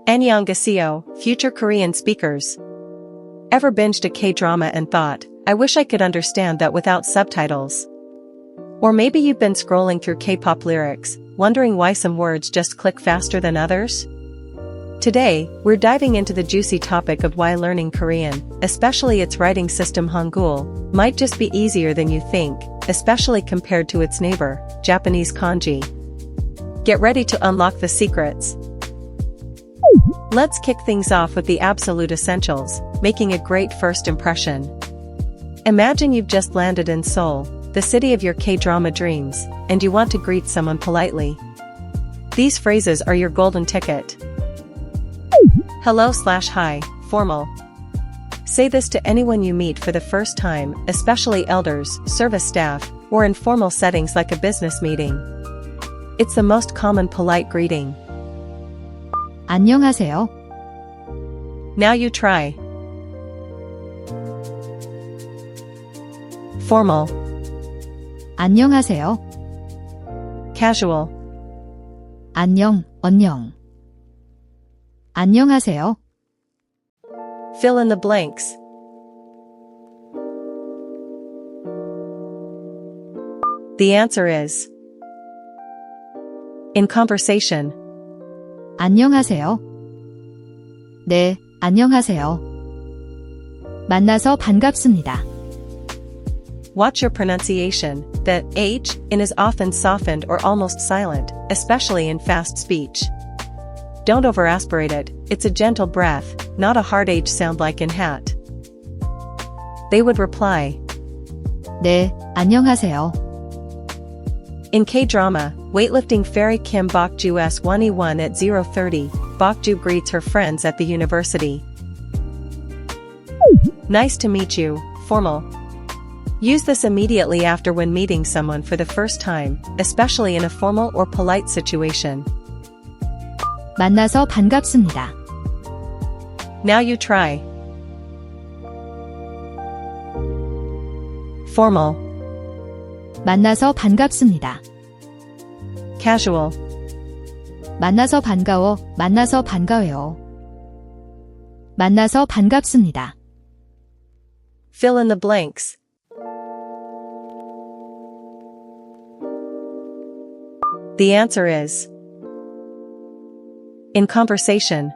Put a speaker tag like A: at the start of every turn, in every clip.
A: Annyeonghaseyo, future Korean speakers. Ever binged a K-drama and thought, I wish I could understand that without subtitles? Or maybe you've been scrolling through K-pop lyrics, wondering why some words just click faster than others? Today, we're diving into the juicy topic of why learning Korean, especially its writing system Hangul, might just be easier than you think, especially compared to its neighbor, Japanese Kanji. Get ready to unlock the secrets. Let's kick things off with the absolute essentials, making a great first impression. Imagine you've just landed in Seoul, the city of your K-drama dreams, and you want to greet someone politely. These phrases are your golden ticket. Hello/hi, formal. Say this to anyone you meet for the first time, especially elders, service staff, or in formal settings like a business meeting. It's the most common polite greeting.
B: 안녕하세요.
A: Now you try. Formal.
B: 안녕하세요.
A: Casual.
B: 안녕, 언녕. 안녕하세요.
A: Fill in the blanks. The answer is in conversation.
B: 안녕하세요. 네, 안녕하세요. 만나서 반갑습니다.
A: Watch your pronunciation. The H in is often softened or almost silent, especially in fast speech. Don't overaspirate it, it's a gentle breath, not a hard H sound like in hat. They would reply,
B: 네, 안녕하세요.
A: In K-drama, weightlifting fairy Kim Bokju S1E1 at 0:30, Bokju greets her friends at the university. Nice to meet you, formal. Use this immediately after when meeting someone for the first time, especially in a formal or polite situation.
B: 만나서 반갑습니다.
A: Now you try. Formal.
B: 만나서 반갑습니다.
A: Casual.
B: 만나서 반가워, 만나서 반가워요. 만나서 반갑습니다.
A: Fill in the blanks. The answer is in conversation.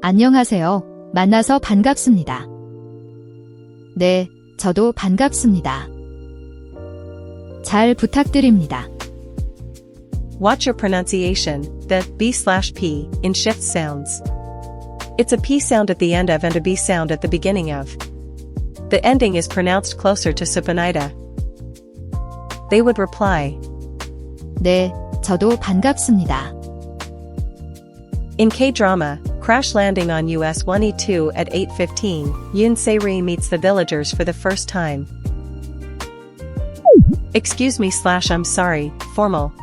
B: 안녕하세요. 만나서 반갑습니다. 네, 저도 반갑습니다. 잘 부탁드립니다.
A: Watch your pronunciation. The B/P in shift sounds. It's a P sound at the end of and a B sound at the beginning of. The ending is pronounced closer to supinaida. They would reply,
B: 네, 저도 반갑습니다.
A: In K-drama, crash landing on US 1E2 at 8:15, Yoon Se-ri meets the villagers for the first time. Excuse me/I'm sorry, formal.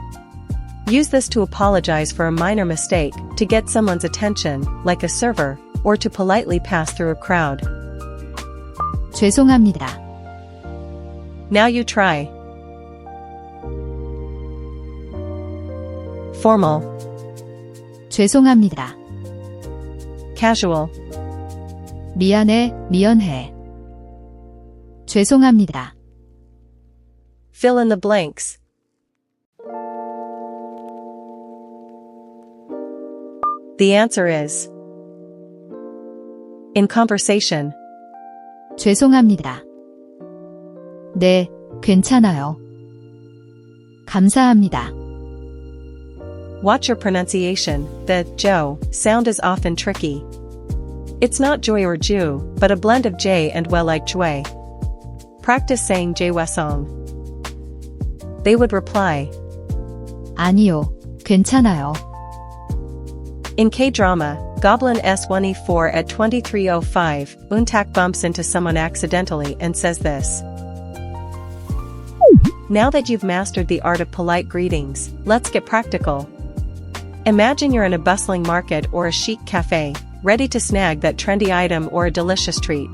A: Use this to apologize for a minor mistake, to get someone's attention, like a server, or to politely pass through a crowd.
B: 죄송합니다.
A: Now you try. Formal.
B: 죄송합니다.
A: Casual.
B: 미안해, 미안해. 죄송합니다.
A: Fill in the blanks. The answer is in conversation.
B: 죄송합니다. 네, 괜찮아요. 감사합니다.
A: Watch your pronunciation. The jo sound is often tricky. It's not joy or ju, but a blend of j and well like jue. Practice saying jwesong. They would reply,
B: 아니요, 괜찮아요.
A: In K-drama, Goblin S1E4 at 23:05, Untak bumps into someone accidentally and says this. Now that you've mastered the art of polite greetings, let's get practical. Imagine you're in a bustling market or a chic cafe, ready to snag that trendy item or a delicious treat.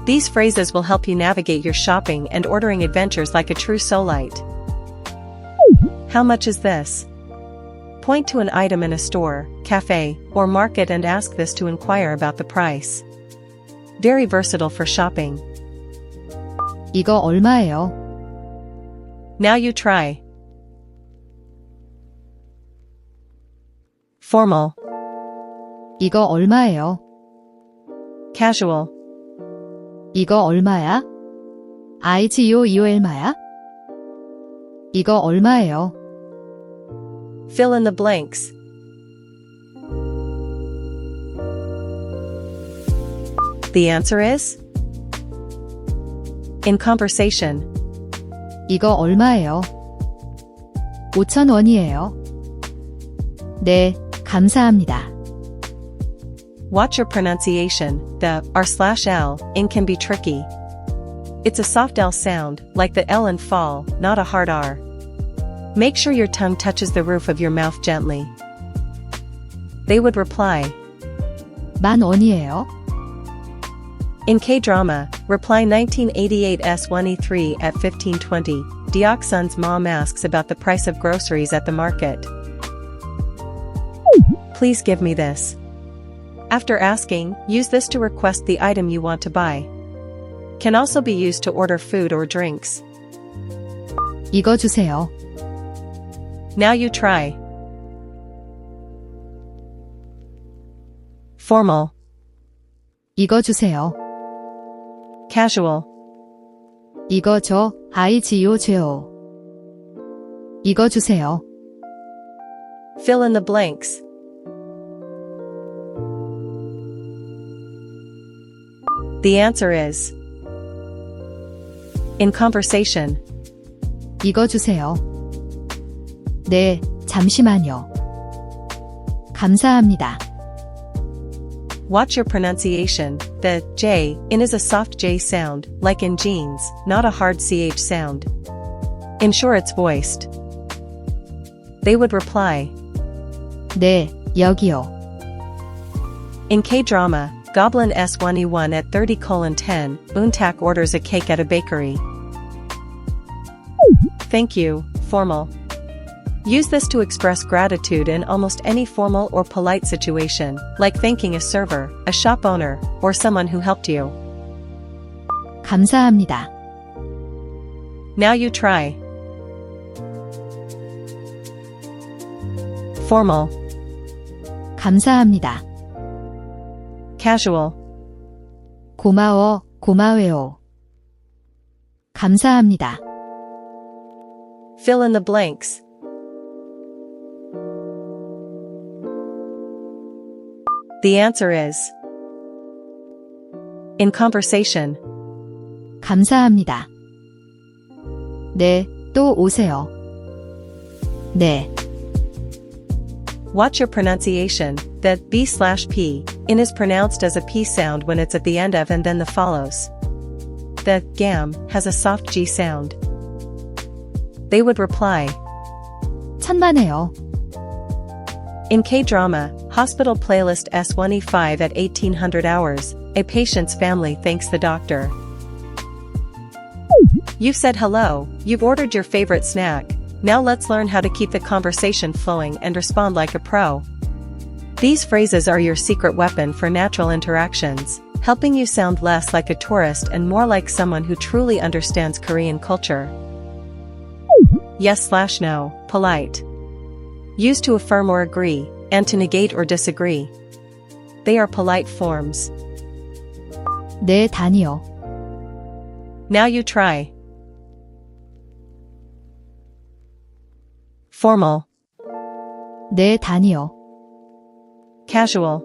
A: These phrases will help you navigate your shopping and ordering adventures like a true Seoulite. How much is this? Point to an item in a store, cafe, or market and ask this to inquire about the price. Very versatile for shopping.
B: 이거 얼마예요?
A: Now you try. Formal.
B: 이거 얼마예요?
A: Casual.
B: 이거 얼마야? 이거 얼마야? 이거 얼마예요?
A: Fill in the blanks. The answer is in conversation.
B: 이거 얼마예요? 5,000원이에요. 네, 감사합니다.
A: Watch your pronunciation. The R/L in can be tricky. It's a soft L sound, like the L in fall, not a hard R. Make sure your tongue touches the roof of your mouth gently. They would reply.
B: 10,000원이에요?
A: In K-drama, reply 1988 S1E3 at 1520, Deok-sun's mom asks about the price of groceries at the market. Please give me this. After asking, use this to request the item you want to buy. Can also be used to order food or drinks.
B: 이거 주세요.
A: Now you try. Formal.
B: 이거 주세요.
A: Casual.
B: 이거 줘요. 이거 주세요.
A: Fill in the blanks. The answer is in conversation.
B: 이거 주세요. 네, 잠시만요. 감사합니다.
A: Watch your pronunciation. The J in is a soft J sound, like in jeans, not a hard CH sound. Ensure it's voiced. They would reply.
B: 네, 여기요.
A: In K-drama, Goblin S1E1 at 30:10, Untak orders a cake at a bakery. Thank you, formal. Use this to express gratitude in almost any formal or polite situation, like thanking a server, a shop owner, or someone who helped you.
B: 감사합니다.
A: Now you try. Formal.
B: 감사합니다.
A: Casual.
B: 고마워요. 감사합니다.
A: Fill in the blanks. The answer is in conversation.
B: 감사합니다. 네, 또 오세요. 네.
A: Watch your pronunciation. The B/P in is pronounced as a P sound when it's at the end of and then the follows. The gam has a soft G sound. They would reply.
B: 천만에요.
A: In K-drama, Hospital Playlist S1E5 at 1800 hours, a patient's family thanks the doctor. You've said hello, you've ordered your favorite snack. Now let's learn how to keep the conversation flowing and respond like a pro. These phrases are your secret weapon for natural interactions, helping you sound less like a tourist and more like someone who truly understands Korean culture. Yes/no, polite. Used to affirm or agree, and to negate or disagree. They are polite forms.
B: 네, 다니요.
A: Now you try. Formal.
B: 네, 다니요.
A: Casual.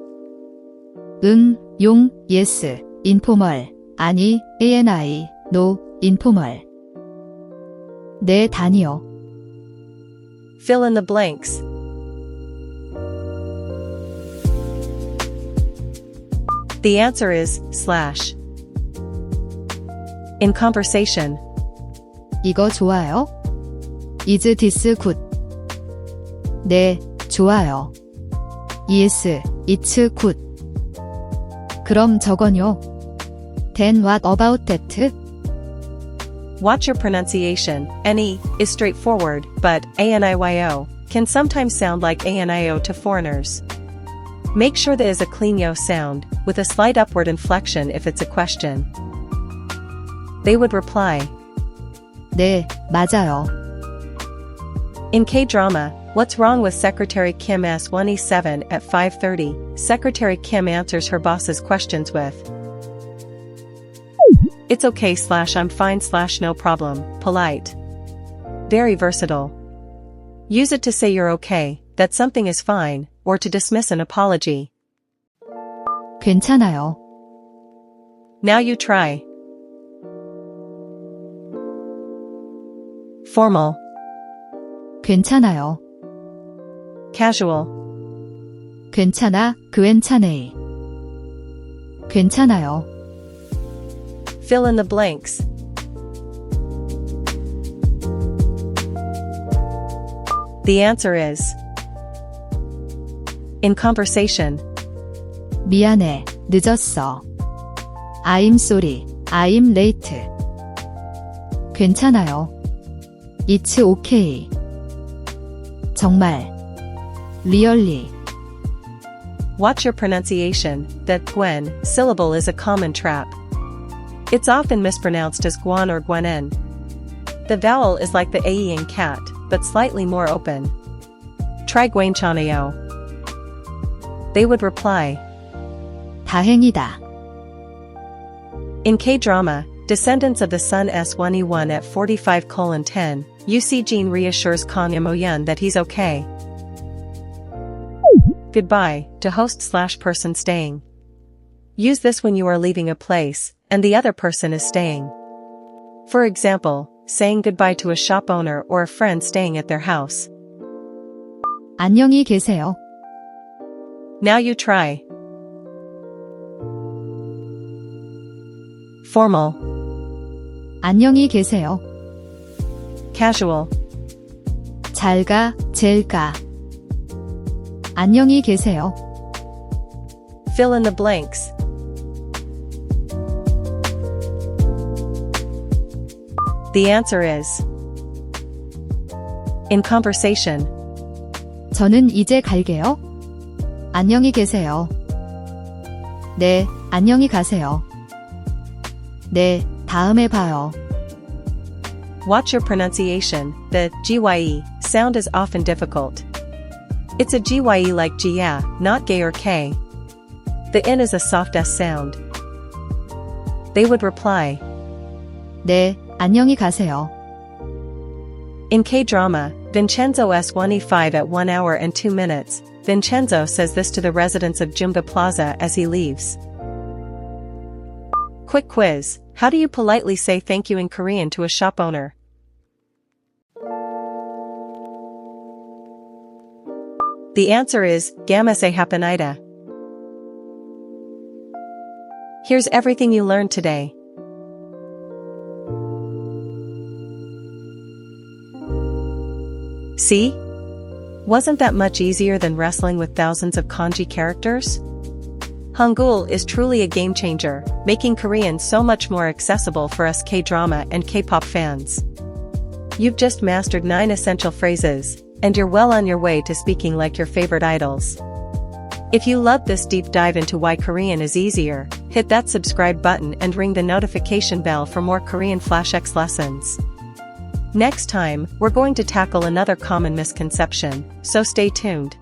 B: yes, informal, 아니, ani, no, informal. 네, 다니요.
A: Fill in the blanks. The answer is / in conversation.
B: 이거 좋아요? Is this good? 네, 좋아요. Yes, it's good. 그럼 저건요? Then what about that?
A: Watch your pronunciation. Ne is straightforward, but aniyo can sometimes sound like ANIO to foreigners. Make sure there is a clean yo sound, with a slight upward inflection if it's a question. They would reply,
B: 네, 맞아요.
A: In K-drama, What's Wrong with Secretary Kim S1E7 at 5:30, Secretary Kim answers her boss's questions with, It's okay / I'm fine / no problem, polite. Very versatile. Use it to say you're okay, that something is fine, or to dismiss an apology.
B: 괜찮아요.
A: Now you try. Formal.
B: 괜찮아요.
A: Casual.
B: 괜찮아, 괜찮네. 괜찮아요.
A: Fill in the blanks. The answer is in conversation.
B: 미안해, 늦었어. I'm sorry, I'm late. 괜찮아요. It's okay. 정말. Really.
A: Watch your pronunciation. That Gwen syllable is a common trap. It's often mispronounced as Guan or Guanen. The vowel is like the AE in cat, but slightly more open. Try Gwenchanayo. They would reply,
B: 다행이다.
A: In K-drama, Descendants of the Sun S1E1 at 45:10, UC Jin reassures Kang Imo-yun that he's okay. Goodbye, to host/person staying. Use this when you are leaving a place, and the other person is staying. For example, saying goodbye to a shop owner or a friend staying at their house.
B: 안녕히 계세요.
A: Now you try. Formal.
B: 안녕히 계세요.
A: Casual.
B: 잘 가, 젤 가. 안녕히 계세요.
A: Fill in the blanks. The answer is in conversation.
B: 저는 이제 갈게요. 안녕히 계세요. 네, 안녕히 가세요. 네, 다음에 봐요.
A: Watch your pronunciation. The gye sound is often difficult. It's a gye like gia, not gay or k. The n is a soft s sound. They would reply,
B: 네, 안녕히 가세요.
A: In K-drama, Vincenzo S1E5 at 1 hour and 2 minutes, Vincenzo says this to the residents of Jumba Plaza as he leaves. Quick quiz, how do you politely say thank you in Korean to a shop owner? The answer is, gamase hapanida. Here's everything you learned today. See? Wasn't that much easier than wrestling with thousands of kanji characters? Hangul is truly a game changer, making Korean so much more accessible for us K-drama and K-pop fans. You've just mastered 9 essential phrases, and you're well on your way to speaking like your favorite idols. If you loved this deep dive into why Korean is easier, hit that subscribe button and ring the notification bell for more KoreanFlashX lessons. Next time, we're going to tackle another common misconception, so stay tuned.